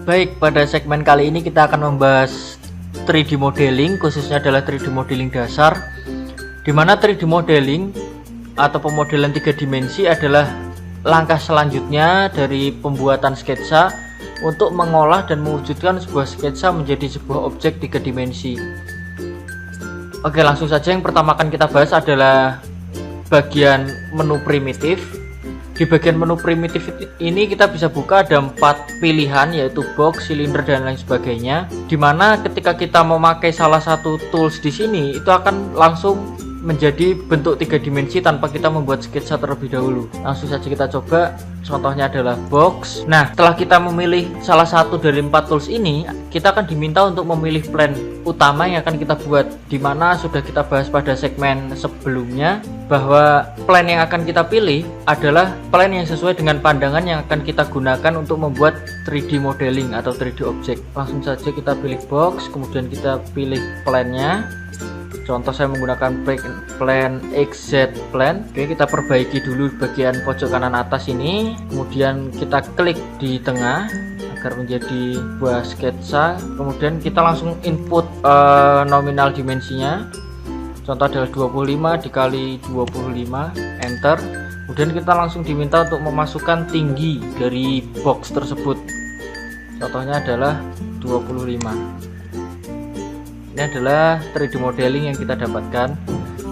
Baik, pada segmen kali ini kita akan membahas 3D modeling, khususnya adalah 3D modeling dasar, di mana 3D modeling atau pemodelan 3 dimensi adalah langkah selanjutnya dari pembuatan sketsa untuk mengolah dan mewujudkan sebuah sketsa menjadi sebuah objek 3 dimensi. Oke, langsung saja. Yang pertama akan kita bahas adalah bagian menu primitif. Di bagian menu primitif ini kita bisa buka ada 4 pilihan, yaitu box, silinder, dan lain sebagainya. Dimana ketika kita memakai salah satu tools di sini, itu akan langsung menjadi bentuk 3 dimensi tanpa kita membuat sketsa terlebih dahulu. Langsung saja kita coba. Contohnya adalah box. Nah, setelah kita memilih salah satu dari 4 tools ini, kita akan diminta untuk memilih plan utama yang akan kita buat, dimana sudah kita bahas pada segmen sebelumnya bahwa plan yang akan kita pilih adalah plan yang sesuai dengan pandangan yang akan kita gunakan untuk membuat 3D modeling atau 3D object. Langsung saja kita pilih box, kemudian kita pilih plannya. Contoh saya menggunakan plan XZ plan. Oke, kita perbaiki dulu bagian pojok kanan atas ini, kemudian kita klik di tengah agar menjadi buah sketsa. Kemudian kita langsung input nominal dimensinya. Contoh adalah 25 dikali 25, enter. Kemudian kita langsung diminta untuk memasukkan tinggi dari box tersebut. Contohnya adalah 25. Ini adalah 3D modeling yang kita dapatkan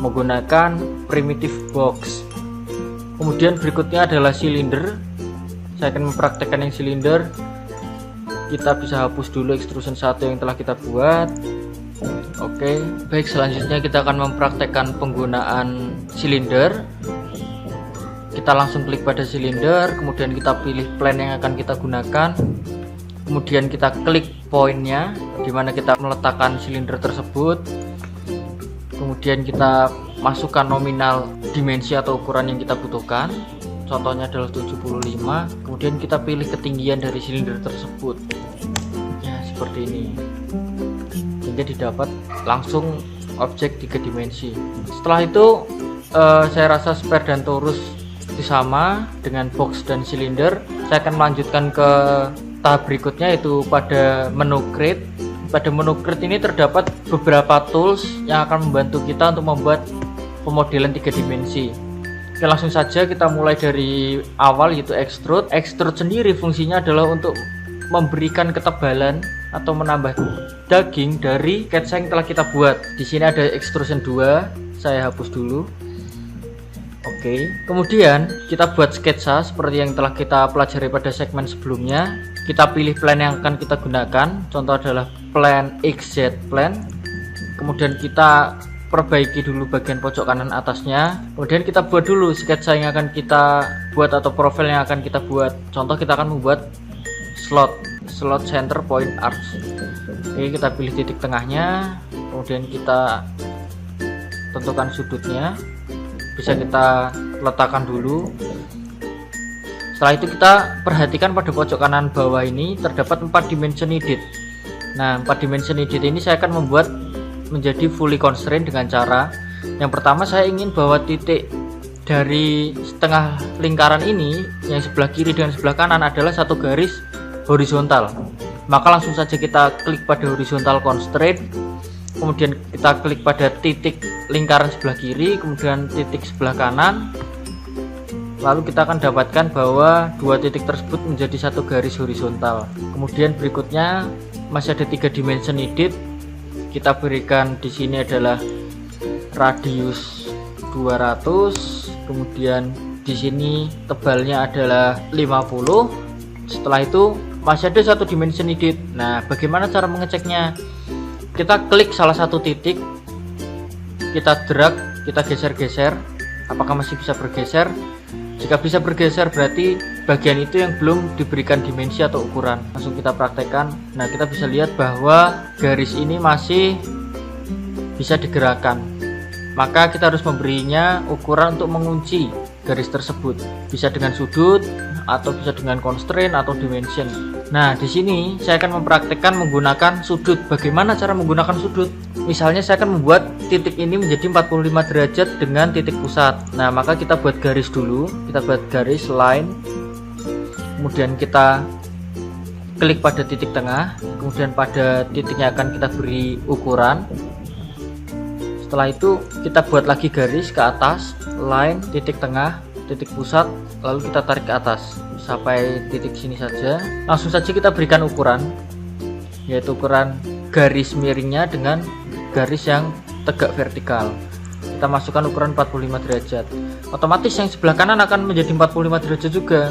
menggunakan primitive box. Kemudian berikutnya adalah silinder. Saya akan mempraktekkan yang silinder. Kita bisa hapus dulu extrusion 1 yang telah kita buat. Oke, baik, selanjutnya kita akan mempraktekkan penggunaan silinder. Kita langsung klik pada silinder, kemudian kita pilih plan yang akan kita gunakan. Kemudian kita klik poinnya, dimana kita meletakkan silinder tersebut. Kemudian kita masukkan nominal dimensi atau ukuran yang kita butuhkan. Contohnya adalah 75. Kemudian kita pilih ketinggian dari silinder tersebut. Ya, seperti ini. Sehingga didapat langsung objek 3 dimensi. Setelah itu saya rasa spare dan torus sama dengan box dan silinder. Saya akan melanjutkan ke tahap berikutnya, yaitu pada menu create. Pada menu create ini terdapat beberapa tools yang akan membantu kita untuk membuat pemodelan 3 dimensi. Oke, langsung saja kita mulai dari awal, yaitu extrude. Extrude sendiri fungsinya adalah untuk memberikan ketebalan atau menambah daging dari sketsa yang telah kita buat. Di sini ada extrusion 2, saya hapus dulu. Oke, kemudian kita buat sketsa seperti yang telah kita pelajari pada segmen sebelumnya. Kita pilih plan yang akan kita gunakan. Contoh adalah plan XZ plan. Kemudian kita perbaiki dulu bagian pojok kanan atasnya. Kemudian kita buat dulu sketsa yang akan kita buat atau profil yang akan kita buat. Contoh kita akan membuat slot center point arch. Oke, kita pilih titik tengahnya. Kemudian kita tentukan sudutnya. Bisa kita letakkan dulu. Setelah itu kita perhatikan pada pojok kanan bawah ini terdapat 4 dimension edit. Nah, 4 dimension edit ini saya akan membuat menjadi fully constraint dengan cara yang pertama, saya ingin bahwa titik dari setengah lingkaran ini yang sebelah kiri dan sebelah kanan adalah satu garis horizontal. Maka langsung saja kita klik pada horizontal constraint. Kemudian kita klik pada titik lingkaran sebelah kiri, kemudian titik sebelah kanan. Lalu kita akan dapatkan bahwa 2 titik tersebut menjadi satu garis horizontal. Kemudian berikutnya masih ada 3 dimension edit. Kita berikan di sini adalah radius 200. Kemudian di sini tebalnya adalah 50. Setelah itu masih ada 1 dimension edit. Nah, bagaimana cara mengeceknya? Kita klik salah satu titik, kita drag, kita geser-geser. Apakah masih bisa bergeser? Jika bisa bergeser berarti bagian itu yang belum diberikan dimensi atau ukuran. Langsung kita praktekkan. Nah, kita bisa lihat bahwa garis ini masih bisa digerakkan. Maka kita harus memberinya ukuran untuk mengunci garis tersebut. Bisa dengan sudut atau bisa dengan constraint atau dimension. Nah, di sini saya akan mempraktekkan menggunakan sudut. Bagaimana cara menggunakan sudut? Misalnya saya akan membuat titik ini menjadi 45 derajat dengan titik pusat. Nah, maka kita buat garis dulu. Kita buat garis line. Kemudian kita klik pada titik tengah, kemudian pada titiknya akan kita beri ukuran. Setelah itu kita buat lagi garis ke atas, line, titik tengah, titik pusat, lalu kita tarik ke atas sampai titik sini saja. Langsung saja kita berikan ukuran, yaitu ukuran garis miringnya dengan garis yang tegak vertikal. Kita masukkan ukuran 45 derajat. Otomatis yang sebelah kanan akan menjadi 45 derajat juga,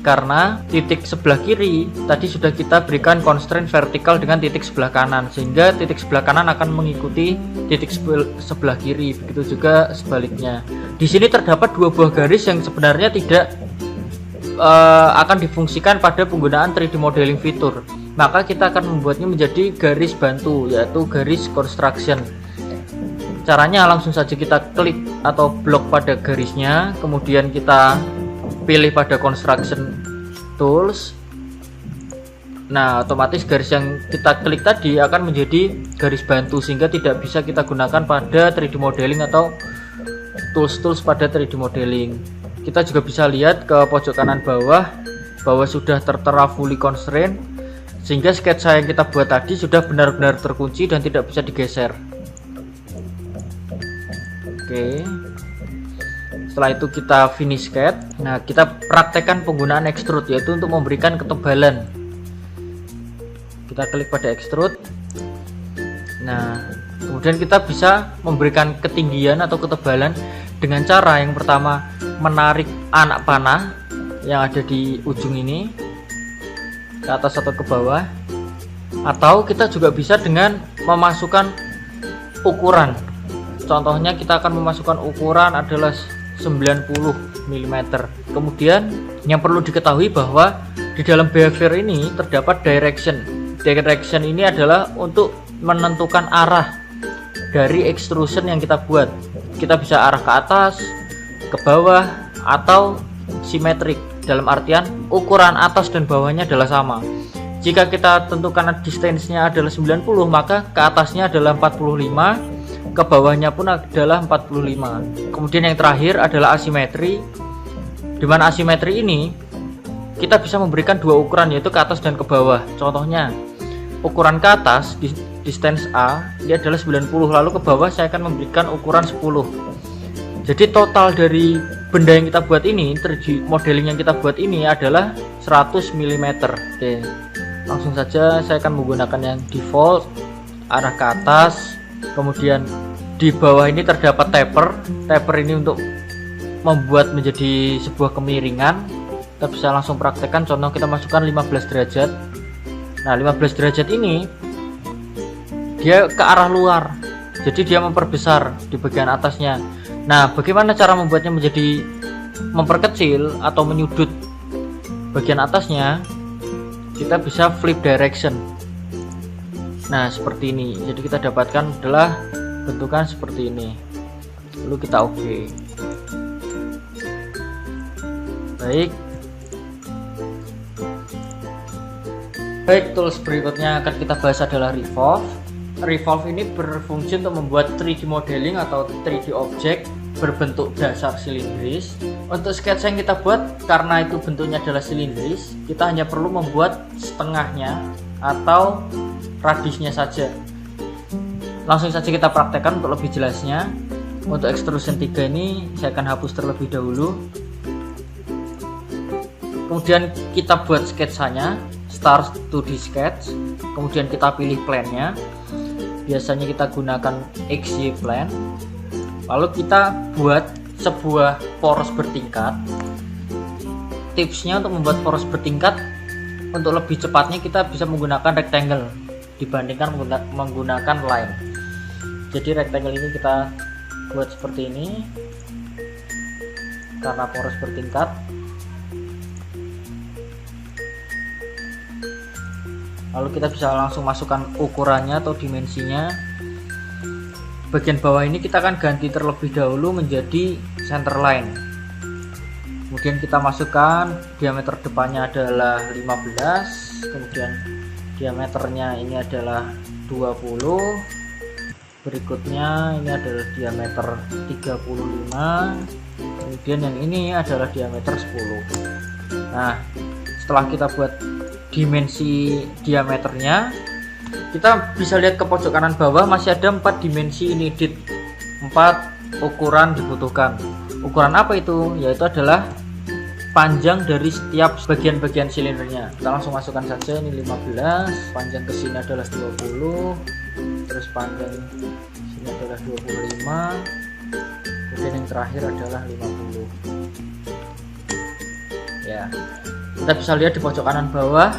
karena titik sebelah kiri tadi sudah kita berikan constraint vertikal dengan titik sebelah kanan, sehingga titik sebelah kanan akan mengikuti titik sebelah kiri. Begitu juga sebaliknya. Di sini terdapat dua buah garis yang sebenarnya tidak akan difungsikan pada penggunaan 3D modeling fitur. Maka kita akan membuatnya menjadi garis bantu, yaitu garis construction. Caranya langsung saja kita klik atau blok pada garisnya, kemudian kita pilih pada construction tools. Nah, otomatis garis yang kita klik tadi akan menjadi garis bantu, sehingga tidak bisa kita gunakan pada 3D modeling atau tools pada 3D modeling. Kita juga bisa lihat ke pojok kanan bawah bahwa sudah tertera fully constraint, sehingga sketsa yang kita buat tadi sudah benar-benar terkunci dan tidak bisa digeser. Oke. Setelah itu kita finish sketch. Nah, kita praktekkan penggunaan extrude, yaitu untuk memberikan ketebalan. Kita klik pada extrude. Nah, kemudian kita bisa memberikan ketinggian atau ketebalan dengan cara yang pertama menarik anak panah yang ada di ujung ini ke atas atau ke bawah, atau kita juga bisa dengan memasukkan ukuran. Contohnya kita akan memasukkan ukuran adalah 90 mm. Kemudian yang perlu diketahui bahwa di dalam behavior ini terdapat direction. Direction ini adalah untuk menentukan arah dari extrusion yang kita buat. Kita bisa arah ke atas, ke bawah, atau simetrik, dalam artian ukuran atas dan bawahnya adalah sama. Jika kita tentukan distance-nya adalah 90, maka ke atasnya adalah 45, ke bawahnya pun adalah 45. Kemudian yang terakhir adalah asimetri, di mana asimetri ini kita bisa memberikan dua ukuran, yaitu ke atas dan ke bawah. Contohnya ukuran ke atas distance A ini adalah 90, lalu ke bawah saya akan memberikan ukuran 10. Jadi total dari benda yang kita buat ini, 3D modeling yang kita buat ini adalah 100 mm. Oke, langsung saja saya akan menggunakan yang default, arah ke atas. Kemudian di bawah ini terdapat taper. Taper ini untuk membuat menjadi sebuah kemiringan. Kita bisa langsung praktekkan. Contoh kita masukkan 15 derajat. Nah, 15 derajat ini dia ke arah luar, jadi dia memperbesar di bagian atasnya. Nah, bagaimana cara membuatnya menjadi memperkecil atau menyudut bagian atasnya? Kita bisa flip direction. Nah, seperti ini. Jadi kita dapatkan adalah bentukan seperti ini. Lalu kita oke. Baik, tools berikutnya akan kita bahas adalah revolve. Revolve ini berfungsi untuk membuat 3D modeling atau 3D object berbentuk dasar silindris. Untuk sketsa yang kita buat, karena itu bentuknya adalah silindris, kita hanya perlu membuat setengahnya atau radiusnya saja. Langsung saja kita praktekkan untuk lebih jelasnya. Untuk extrusion 3 ini saya akan hapus terlebih dahulu. Kemudian kita buat sketsanya, start 2D sketch. Kemudian kita pilih plane-nya. Biasanya kita gunakan XY plane. Lalu kita buat sebuah poros bertingkat. Tipsnya untuk membuat poros bertingkat, untuk lebih cepatnya kita bisa menggunakan rectangle dibandingkan menggunakan line. Jadi rectangle ini kita buat seperti ini karena poros bertingkat. Lalu kita bisa langsung masukkan ukurannya atau dimensinya. Bagian bawah ini kita akan ganti terlebih dahulu menjadi center line. Kemudian kita masukkan diameter depannya adalah 15, kemudian diameternya ini adalah 20, berikutnya ini adalah diameter 35, kemudian yang ini adalah diameter 10. Nah, setelah kita buat dimensi diameternya. Kita bisa lihat ke pojok kanan bawah masih ada 4 dimensi needed, 4 ukuran dibutuhkan. Ukuran apa itu? Yaitu adalah panjang dari setiap bagian-bagian silindernya. Kita langsung masukkan saja, ini 15, panjang ke sini adalah 20, terus panjang sini adalah 25, kemudian yang terakhir adalah 50. Ya, kita bisa lihat di pojok kanan bawah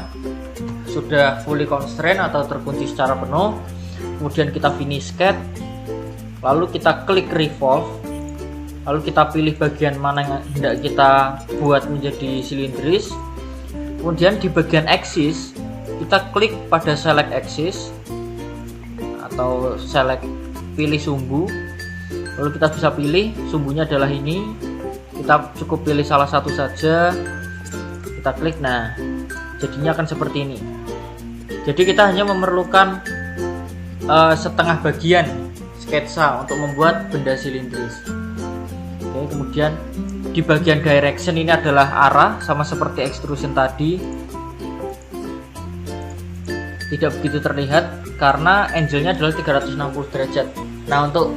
sudah fully constraint atau terkunci secara penuh. Kemudian kita finish sketch, lalu kita klik revolve, lalu kita pilih bagian mana yang hendak kita buat menjadi silindris. Kemudian di bagian axis kita klik pada select axis atau select pilih sumbu, lalu kita bisa pilih sumbunya adalah ini. Kita cukup pilih salah satu saja, kita klik. Nah, jadinya akan seperti ini. Jadi kita hanya memerlukan setengah bagian sketsa untuk membuat benda silindris. Oke, kemudian di bagian direction ini adalah arah, sama seperti extrusion tadi. Tidak begitu terlihat karena angle-nya adalah 360 derajat. Nah, untuk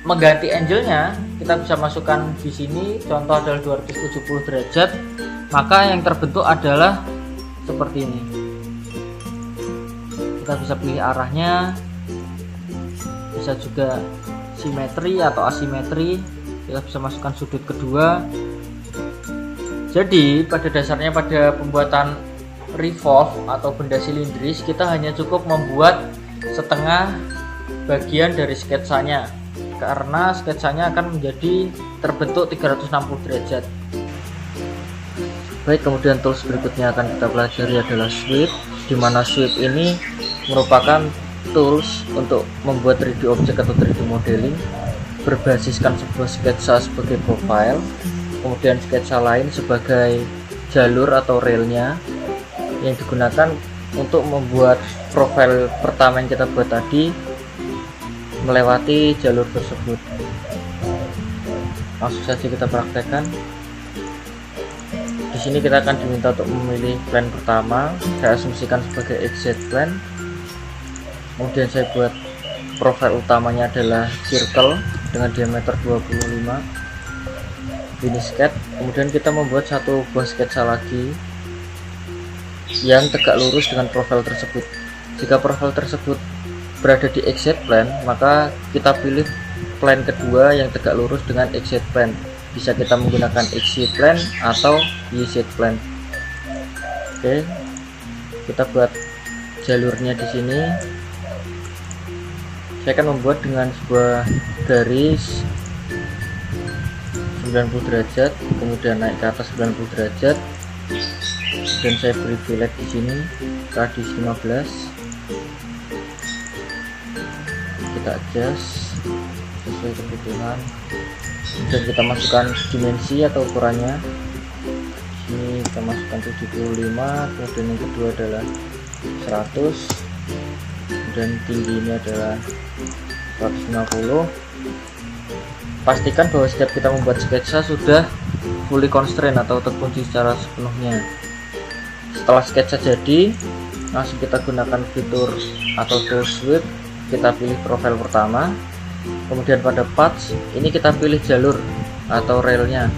mengganti angle-nya kita bisa masukkan di sini, contoh adalah 270 derajat, maka yang terbentuk adalah seperti ini. Kita bisa pilih arahnya, bisa juga simetri atau asimetri. Kita bisa masukkan sudut kedua. Jadi pada dasarnya pada pembuatan revolve atau benda silindris kita hanya cukup membuat setengah bagian dari sketsanya, karena sketsanya akan menjadi terbentuk 360 derajat. Baik, kemudian tools berikutnya akan kita pelajari adalah sweep, di mana sweep ini merupakan tools untuk membuat 3D object atau 3D modeling berbasiskan sebuah sketsa sebagai profile, kemudian sketsa lain sebagai jalur atau railnya yang digunakan untuk membuat profile pertama yang kita buat tadi melewati jalur tersebut. Langsung saja kita praktekkan. Di sini kita akan diminta untuk memilih plan pertama. Saya asumsikan sebagai XZ plan. Kemudian saya buat profil utamanya adalah circle dengan diameter 25. Finish sketch. Kemudian kita membuat satu buah sketsa lagi yang tegak lurus dengan profil tersebut. Jika profil tersebut berada di XZ plan, maka kita pilih plan kedua yang tegak lurus dengan XZ plan. Bisa kita menggunakan XY plan atau YZ plan. Oke, kita buat jalurnya di sini. Saya akan membuat dengan sebuah garis 90 derajat, kemudian naik ke atas 90 derajat, dan saya beri fillet di sini radius 15. Kita adjust sesuai kebutuhan, dan kita masukkan dimensi atau ukurannya. Ini kita masukkan 75, kemudian yang kedua adalah 100, dan tinggi ini adalah 150. Pastikan bahwa setiap kita membuat sketsa sudah fully constraint atau terkunci secara sepenuhnya. Setelah sketsa jadi, langsung kita gunakan fitur atau tool sweep. Kita pilih profil pertama, kemudian pada paths ini kita pilih jalur atau railnya.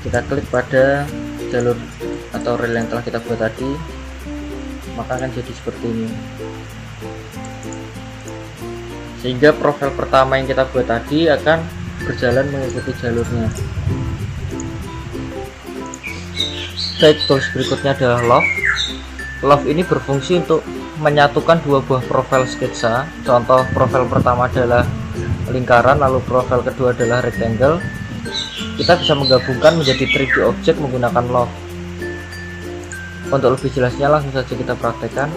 Kita klik pada jalur atau rail yang telah kita buat tadi, maka akan jadi seperti ini. Sehingga profil pertama yang kita buat tadi akan berjalan mengikuti jalurnya. Baik, tools berikutnya adalah loft. Loft ini berfungsi untuk menyatukan dua buah profil sketsa. Contoh profil pertama adalah lingkaran, lalu profil kedua adalah rectangle. Kita bisa menggabungkan menjadi 3D object menggunakan loft. Untuk lebih jelasnya langsung saja kita praktekkan.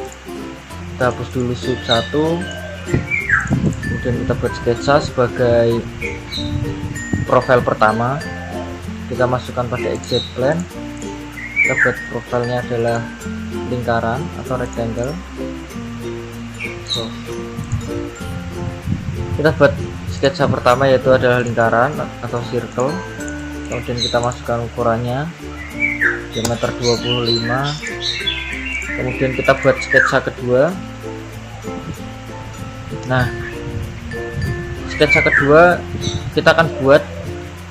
Kita hapus dulu sweep 1, kemudian kita buat sketsa sebagai profil pertama. Kita masukkan pada XZ plan. Kita buat profilnya adalah lingkaran atau rectangle. Kita buat sketsa pertama yaitu adalah lingkaran atau circle. Kemudian kita masukkan ukurannya diameter 25. Kemudian kita buat sketsa kedua. Nah, sketsa kedua kita akan buat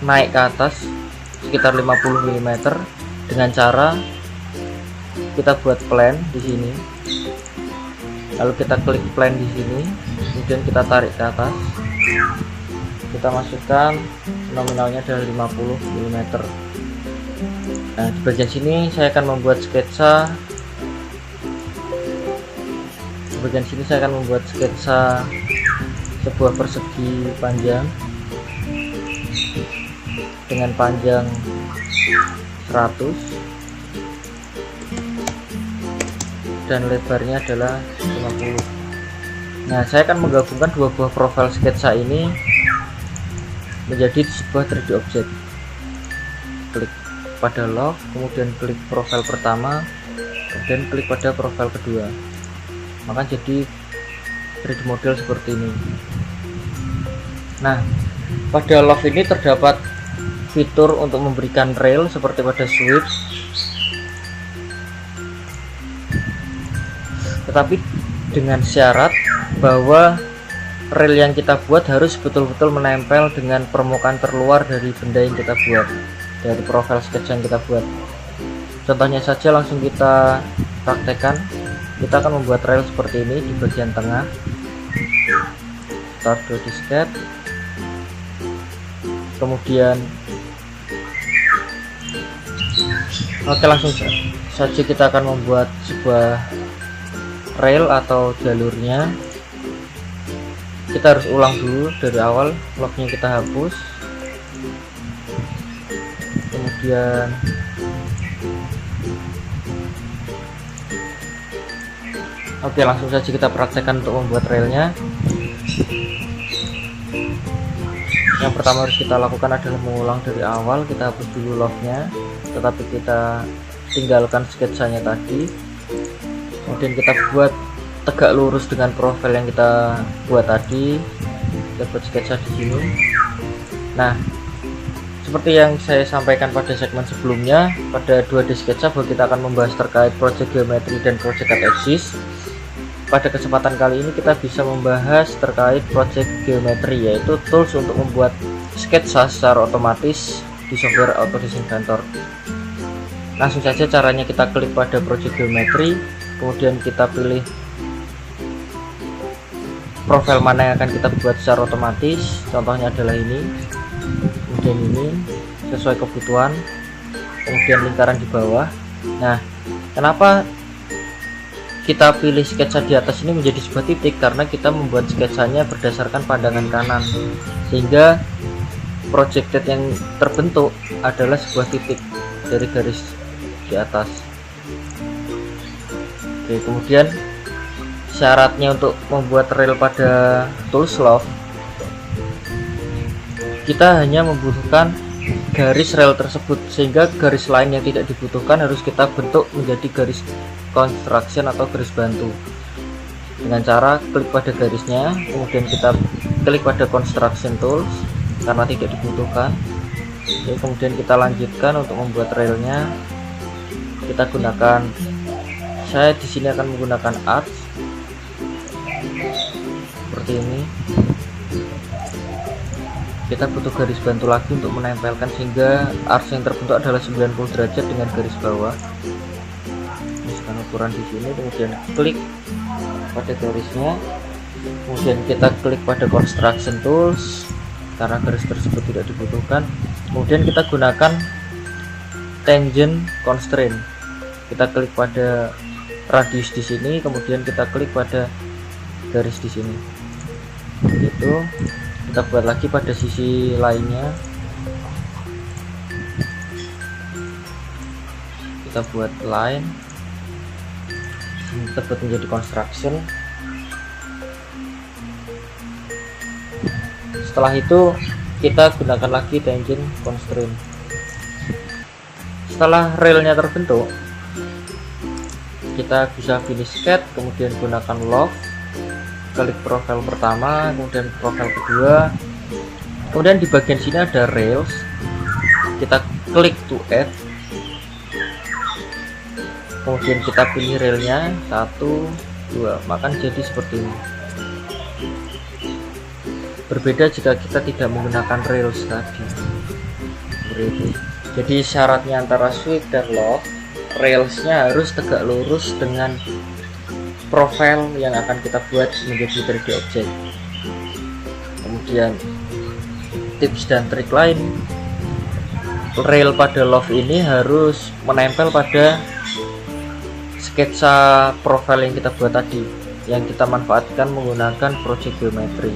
naik ke atas sekitar 50 mm dengan cara kita buat plan di sini. Lalu kita klik plan di sini, kemudian kita tarik ke atas. Kita masukkan nominalnya adalah 50 mm. Nah, di bagian sini saya akan membuat sketsa. Di bagian sini saya akan membuat sketsa sebuah persegi panjang dengan panjang 100 dan lebarnya adalah 50. Nah, saya akan menggabungkan dua buah profil sketsa ini menjadi sebuah 3D object. Klik pada log, kemudian klik profil pertama, kemudian klik pada profil kedua, maka jadi 3D model seperti ini. Nah, pada log ini terdapat fitur untuk memberikan rail seperti pada Swift, tetapi dengan syarat bahwa rail yang kita buat harus betul-betul menempel dengan permukaan terluar dari benda yang kita buat, dari profil sketch yang kita buat. Contohnya saja langsung kita praktekkan. Kita akan membuat rail seperti ini di bagian tengah. Start to sketch, kemudian langsung saja kita akan membuat sebuah rail atau jalurnya. Kita harus ulang dulu dari awal, lognya kita hapus, kemudian langsung saja kita praktekkan untuk membuat railnya. Yang pertama harus kita lakukan adalah mengulang dari awal. Kita hapus dulu lognya, tetapi kita tinggalkan sketsanya tadi. Kemudian kita buat tegak lurus dengan profil yang kita buat tadi. Kita buat sketsa di sini. Nah, seperti yang saya sampaikan pada segmen sebelumnya, pada 2D sketsa bahwa kita akan membahas terkait project geometri dan project cut axis. Pada kesempatan kali ini kita bisa membahas terkait project geometri, yaitu tools untuk membuat sketsa secara otomatis di software Autodesk Inventor. Langsung saja caranya, kita klik pada project geometri, kemudian kita pilih profil mana yang akan kita buat secara otomatis. Contohnya adalah ini, kemudian ini sesuai kebutuhan, kemudian lingkaran di bawah. Nah, kenapa kita pilih sketsa di atas ini menjadi sebuah titik? Karena kita membuat sketsanya berdasarkan pandangan kanan, sehingga projected yang terbentuk adalah sebuah titik dari garis di atas. Oke, kemudian syaratnya untuk membuat rail pada tools loft, kita hanya membutuhkan garis rail tersebut, sehingga garis lain yang tidak dibutuhkan harus kita bentuk menjadi garis construction atau garis bantu dengan cara klik pada garisnya, kemudian kita klik pada construction tools karena tidak dibutuhkan. Oke, kemudian kita lanjutkan untuk membuat railnya. Kita gunakan, saya di sini akan menggunakan arch seperti ini. Kita butuh garis bantu lagi untuk menempelkan, sehingga arch yang terbentuk adalah 90 derajat dengan garis bawah. Misalkan ukuran di sini, kemudian klik pada garisnya, kemudian kita klik pada construction tools karena garis tersebut tidak dibutuhkan. Kemudian kita gunakan tangent constraint. Kita klik pada radius di sini, kemudian kita klik pada garis di sini. Itu kita buat lagi pada sisi lainnya. Kita buat line, kita buat menjadi construction. Setelah itu kita gunakan lagi tangent constraint. Setelah railnya terbentuk, kita bisa finish sketch, kemudian gunakan log, klik profil pertama, kemudian profil kedua, kemudian di bagian sini ada rails. Kita klik to add, kemudian kita pilih railnya 1, 2, maka jadi seperti ini. Berbeda jika kita tidak menggunakan rails tadi, seperti itu. Jadi syaratnya antara sweep dan lock, railsnya harus tegak lurus dengan profil yang akan kita buat menjadi 3D object. Kemudian tips dan trik lain, rail pada loft ini harus menempel pada sketsa profil yang kita buat tadi, yang kita manfaatkan menggunakan project geometry.